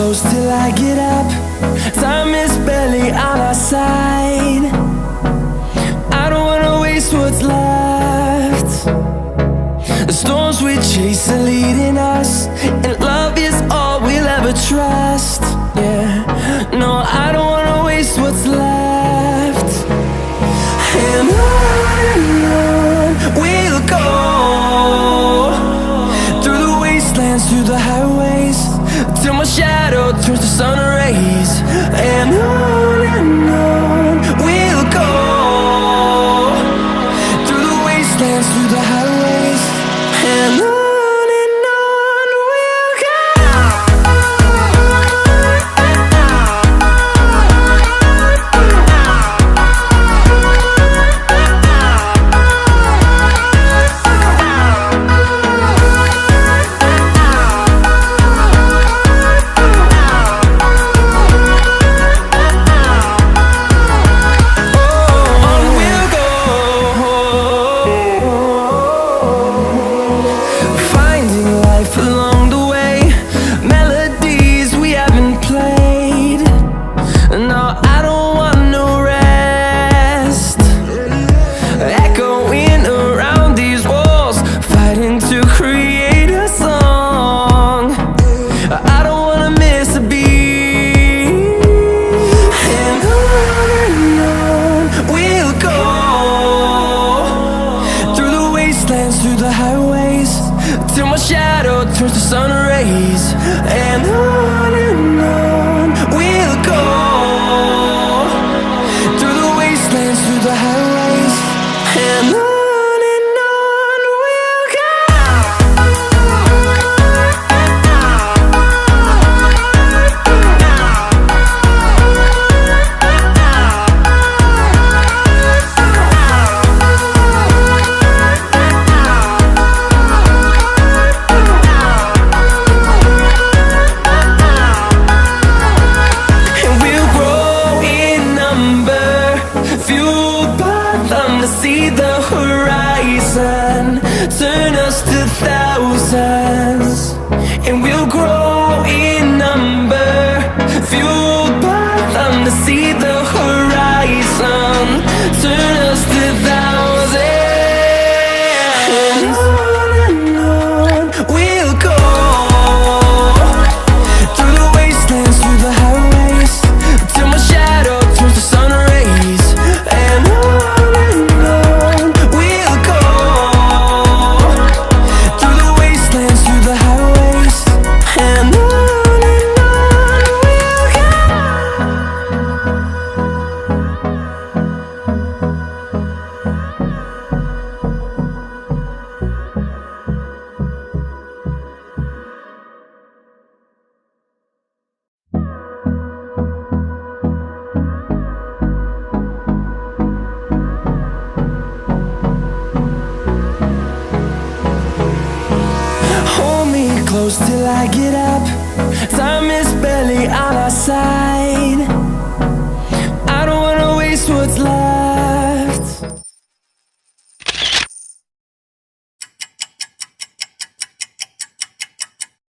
close till I get up. Time is barely on our side. I don't wanna waste what's left. The storms we chase are leading us, and love is all we'll ever trust. Yeah, no, I don't wanna waste what's left. And on we'll go, through the wastelands, through the highways, till my shadow turns to sun rays. And on we'll go, through the wastelands, through the highways, and on we'll go. Till I get up, time is barely on our side.